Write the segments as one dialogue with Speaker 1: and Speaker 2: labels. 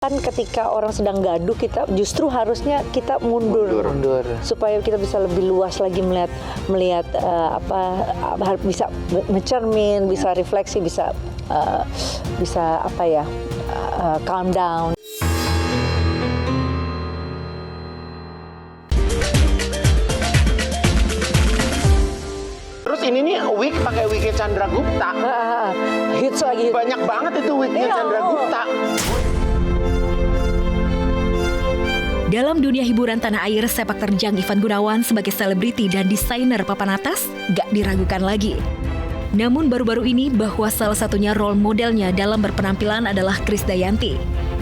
Speaker 1: Kan ketika orang sedang gaduh, kita justru harusnya kita mundur supaya kita bisa lebih luas lagi melihat bisa mencermin, bisa refleksi, bisa calm down.
Speaker 2: Terus ini nih wig pakai wignya Chandra Gupta.
Speaker 1: Hits lagi.
Speaker 2: Banyak banget itu wignya Chandra Gupta.
Speaker 3: Dalam dunia hiburan tanah air, sepak terjang Ivan Gunawan sebagai selebriti dan desainer papan atas gak diragukan lagi. Namun baru-baru ini bahwa salah satunya role modelnya dalam berpenampilan adalah Krisdayanti.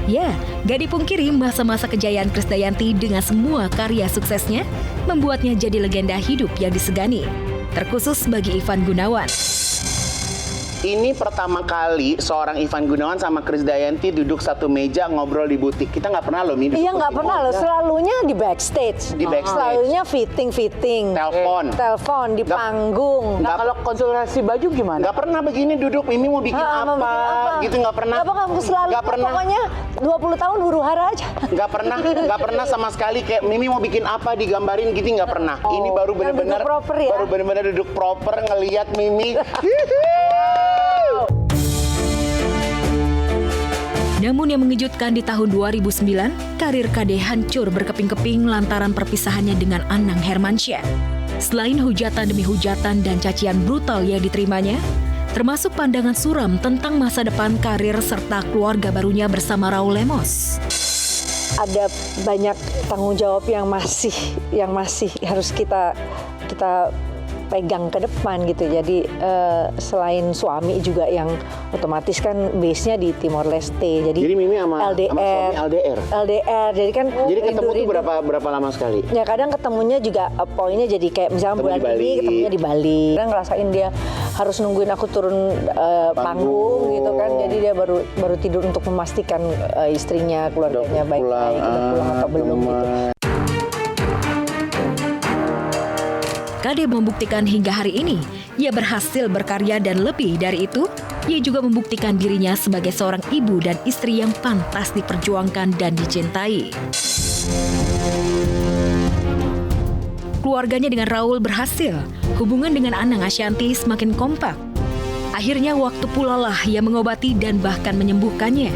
Speaker 3: Ya, gak dipungkiri masa-masa kejayaan Krisdayanti dengan semua karya suksesnya membuatnya jadi legenda hidup yang disegani, terkhusus bagi Ivan Gunawan.
Speaker 2: Ini pertama kali seorang Ivan Gunawan sama Krisdayanti duduk satu meja ngobrol di butik. Kita nggak pernah loh, Mi.
Speaker 1: Iya, nggak pernah loh. Selalunya di backstage.
Speaker 2: Di backstage.
Speaker 1: Selalunya fitting. Telepon di panggung.
Speaker 4: Nah, kalau konsultasi baju gimana?
Speaker 2: Nggak pernah begini duduk. Mimi mau bikin apa? Gitu nggak pernah.
Speaker 1: Nggak pernah. Pokoknya 20 tahun huru hara aja.
Speaker 2: Nggak pernah sama sekali kayak Mimi mau bikin apa digambarin gitu, nggak pernah. Ini baru benar-benar
Speaker 1: ya?
Speaker 2: Baru benar-benar duduk proper ngelihat Mimi.
Speaker 3: Namun yang mengejutkan di tahun 2009, karir KD hancur berkeping-keping lantaran perpisahannya dengan Anang Hermansyah. Selain hujatan demi hujatan dan cacian brutal yang diterimanya, termasuk pandangan suram tentang masa depan karir serta keluarga barunya bersama Raul Lemos.
Speaker 1: Ada banyak tanggung jawab yang masih harus kita pegang ke depan gitu. Jadi selain suami juga yang otomatis kan base-nya di Timor Leste. Jadi
Speaker 2: Mimi sama suami
Speaker 1: LDR. Jadi kan
Speaker 2: ketemu tuh berapa lama sekali?
Speaker 1: Ya kadang ketemunya juga poinnya jadi kayak misalnya bulan ini ketemunya di Bali. Kadang ngerasain dia harus nungguin aku turun panggung gitu kan. Jadi dia baru tidur untuk memastikan istrinya, keluarganya baik-baik, udah pulang atau belum gitu.
Speaker 3: KD membuktikan hingga hari ini, ia berhasil berkarya dan lebih dari itu, ia juga membuktikan dirinya sebagai seorang ibu dan istri yang pantas diperjuangkan dan dicintai. Keluarganya dengan Raul berhasil, hubungan dengan Anang Ashanty semakin kompak. Akhirnya waktu pula lah ia mengobati dan bahkan menyembuhkannya.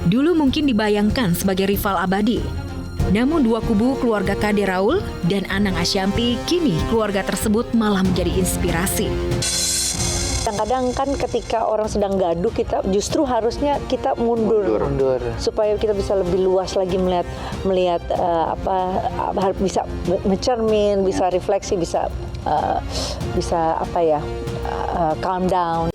Speaker 3: Dulu mungkin dibayangkan sebagai rival abadi. Namun dua kubu keluarga KD Raul dan Anang Ashanty, kini keluarga tersebut malah menjadi inspirasi.
Speaker 1: Kadang-kadang kan ketika orang sedang gaduh, kita justru harusnya kita mundur. Supaya kita bisa lebih luas lagi melihat bisa mencermin, bisa refleksi, bisa calm down.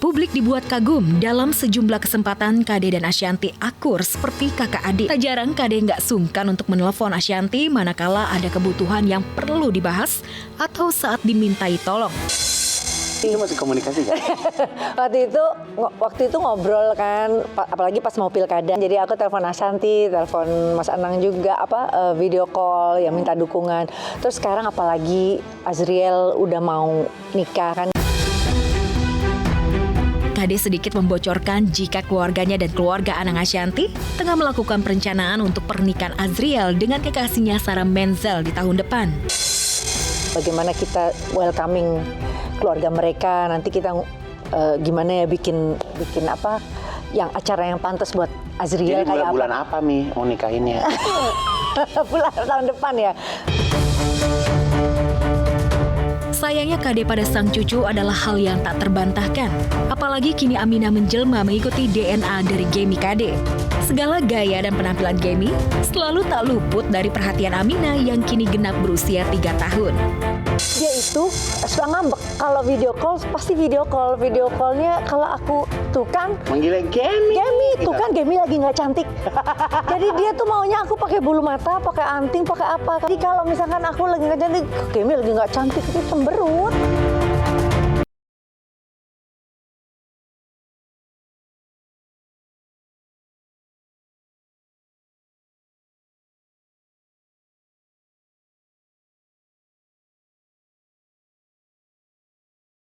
Speaker 3: Publik dibuat kagum dalam sejumlah kesempatan KD dan Ashanty akur seperti kakak adik. Tak jarang KD nggak sungkan untuk menelpon Ashanty manakala ada kebutuhan yang perlu dibahas atau saat dimintai tolong.
Speaker 2: Itu masih komunikasi kan?
Speaker 1: waktu itu ngobrol kan, apalagi pas mau pilkada. Jadi aku telepon Ashanty, telepon Mas Anang juga, video call yang minta dukungan. Terus sekarang apalagi Azriel udah mau nikah kan.
Speaker 3: KD sedikit membocorkan jika keluarganya dan keluarga Anang Ashanty tengah melakukan perencanaan untuk pernikahan Azriel dengan kekasihnya Sarah Menzel di tahun depan.
Speaker 1: Bagaimana kita welcoming keluarga mereka, nanti kita gimana ya bikin yang acara yang pantas buat Azriel.
Speaker 2: Jadi
Speaker 1: kayak
Speaker 2: bulan apa Mi mau nikahinnya?
Speaker 1: Bulan tahun depan ya.
Speaker 3: Sayangnya KD pada sang cucu adalah hal yang tak terbantahkan. Apalagi kini Aminah menjelma mengikuti DNA dari Gemi KD. Segala gaya dan penampilan Gemi selalu tak luput dari perhatian Aminah yang kini genap berusia 3 tahun.
Speaker 1: Dia itu suka ngambek. Kalau video call, pasti video call. Video callnya kalau aku tuh kan
Speaker 2: manggilnya Gemi.
Speaker 1: Tuh kan Gemi lagi nggak cantik. Jadi dia tuh maunya aku pakai bulu mata, pakai anting, pakai apa. Jadi kalau misalkan aku lagi nggak cantik, Gemi lagi nggak cantik, itu cemberut.